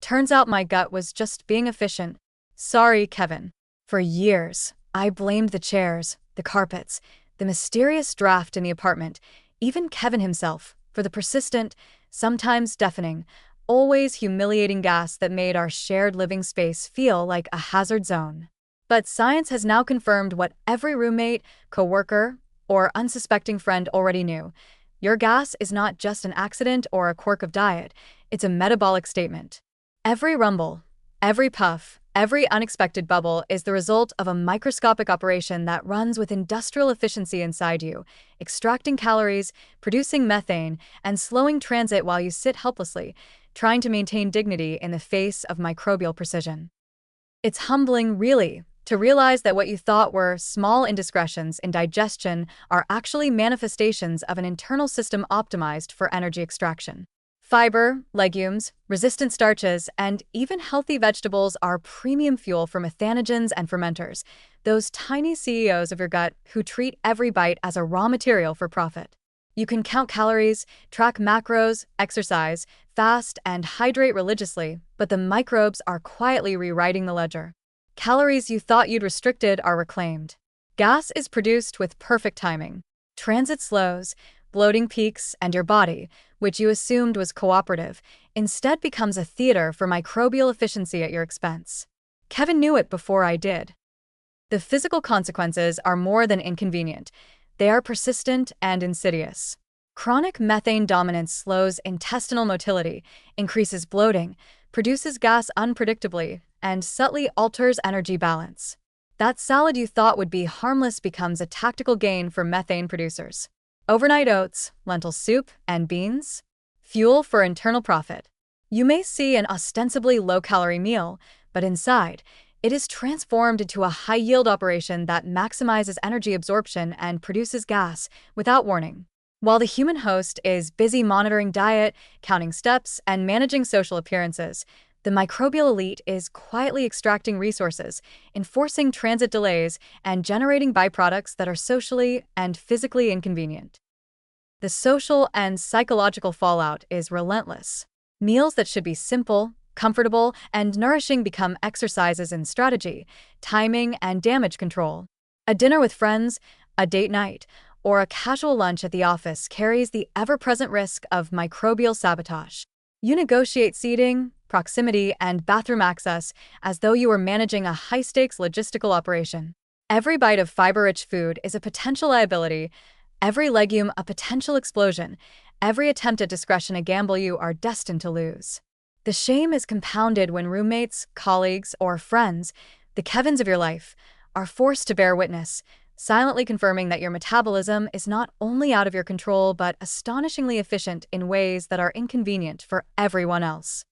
Turns out my gut was just being efficient. Sorry, Kevin. For years, I blamed the chairs, the carpets, the mysterious draft in the apartment, even Kevin himself, for the persistent, sometimes deafening, always humiliating gas that made our shared living space feel like a hazard zone. But science has now confirmed what every roommate, coworker, or unsuspecting friend already knew. Your gas is not just an accident or a quirk of diet, it's a metabolic statement. Every rumble, every puff, every unexpected bubble is the result of a microscopic operation that runs with industrial efficiency inside you, extracting calories, producing methane, and slowing transit while you sit helplessly, trying to maintain dignity in the face of microbial precision. It's humbling, really, to realize that what you thought were small indiscretions in digestion are actually manifestations of an internal system optimized for energy extraction. Fiber, legumes, resistant starches, and even healthy vegetables are premium fuel for methanogens and fermenters, those tiny CEOs of your gut who treat every bite as a raw material for profit. You can count calories, track macros, exercise, fast, and hydrate religiously, but the microbes are quietly rewriting the ledger. Calories you thought you'd restricted are reclaimed. Gas is produced with perfect timing. Transit slows, bloating peaks, and your body, which you assumed was cooperative, instead becomes a theater for microbial efficiency at your expense. Kevin knew it before I did. The physical consequences are more than inconvenient. They are persistent and insidious. Chronic methane dominance slows intestinal motility, increases bloating, produces gas unpredictably, and subtly alters energy balance. That salad you thought would be harmless becomes a tactical gain for methane producers. Overnight oats, lentil soup, and beans? Fuel for internal profit. You may see an ostensibly low-calorie meal, but inside, it is transformed into a high-yield operation that maximizes energy absorption and produces gas without warning. While the human host is busy monitoring diet, counting steps, and managing social appearances, the microbial elite is quietly extracting resources, enforcing transit delays, and generating byproducts that are socially and physically inconvenient. The social and psychological fallout is relentless. Meals that should be simple, comfortable, and nourishing become exercises in strategy, timing, and damage control. A dinner with friends, a date night, or a casual lunch at the office carries the ever-present risk of microbial sabotage. You negotiate seating, proximity, and bathroom access as though you were managing a high-stakes logistical operation. Every bite of fiber-rich food is a potential liability, every legume a potential explosion, every attempt at discretion a gamble you are destined to lose. The shame is compounded when roommates, colleagues, or friends, the Kevins of your life, are forced to bear witness, silently confirming that your metabolism is not only out of your control but astonishingly efficient in ways that are inconvenient for everyone else.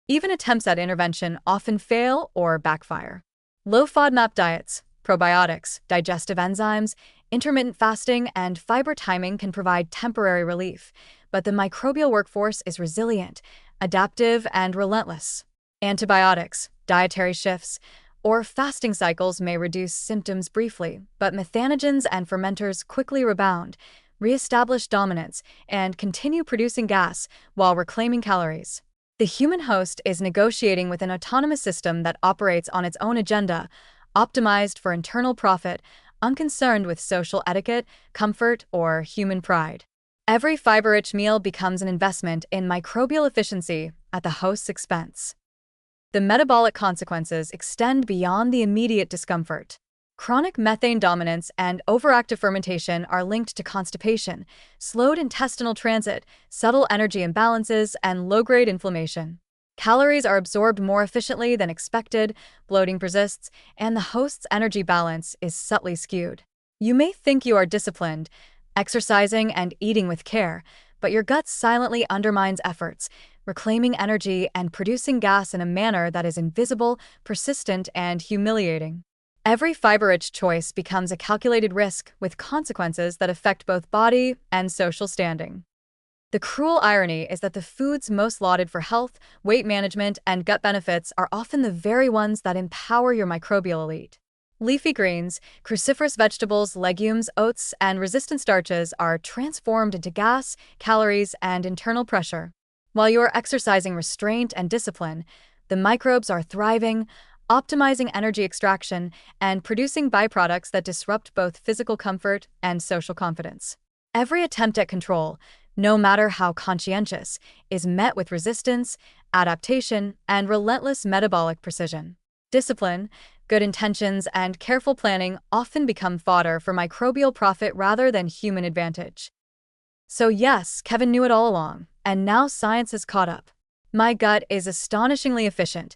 Even attempts at intervention often fail or backfire. Low FODMAP diets, probiotics, digestive enzymes, intermittent fasting, and fiber timing can provide temporary relief, but the microbial workforce is resilient, adaptive, and relentless. Antibiotics, dietary shifts, or fasting cycles may reduce symptoms briefly, but methanogens and fermenters quickly rebound, reestablish dominance, and continue producing gas while reclaiming calories. The human host is negotiating with an autonomous system that operates on its own agenda, optimized for internal profit, unconcerned with social etiquette, comfort, or human pride. Every fiber-rich meal becomes an investment in microbial efficiency at the host's expense. The metabolic consequences extend beyond the immediate discomfort. Chronic methane dominance and overactive fermentation are linked to constipation, slowed intestinal transit, subtle energy imbalances, and low-grade inflammation. Calories are absorbed more efficiently than expected, bloating persists, and the host's energy balance is subtly skewed. You may think you are disciplined, exercising and eating with care, but your gut silently undermines efforts, reclaiming energy and producing gas in a manner that is invisible, persistent, and humiliating. Every fiber-rich choice becomes a calculated risk with consequences that affect both body and social standing. The cruel irony is that the foods most lauded for health, weight management, and gut benefits are often the very ones that empower your microbial elite. Leafy greens, cruciferous vegetables, legumes, oats, and resistant starches are transformed into gas, calories, and internal pressure. While you are exercising restraint and discipline, the microbes are thriving, optimizing energy extraction, and producing byproducts that disrupt both physical comfort and social confidence. Every attempt at control, no matter how conscientious, is met with resistance, adaptation, and relentless metabolic precision. Discipline, good intentions, and careful planning often become fodder for microbial profit rather than human advantage. So yes, Kevin knew it all along, and now science has caught up. My gut is astonishingly efficient,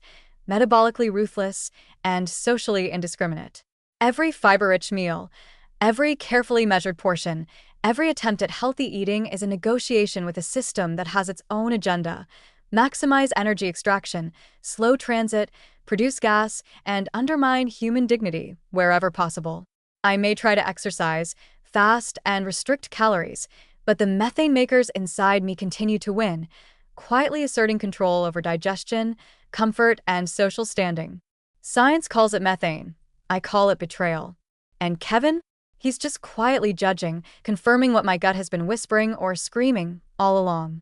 metabolically ruthless, and socially indiscriminate. Every fiber-rich meal, every carefully measured portion, every attempt at healthy eating is a negotiation with a system that has its own agenda: maximize energy extraction, slow transit, produce gas, and undermine human dignity wherever possible. I may try to exercise, fast, and restrict calories, but the methane makers inside me continue to win, quietly asserting control over digestion, comfort, and social standing. Science calls it methane. I call it betrayal. And Kevin? He's just quietly judging, confirming what my gut has been whispering or screaming all along.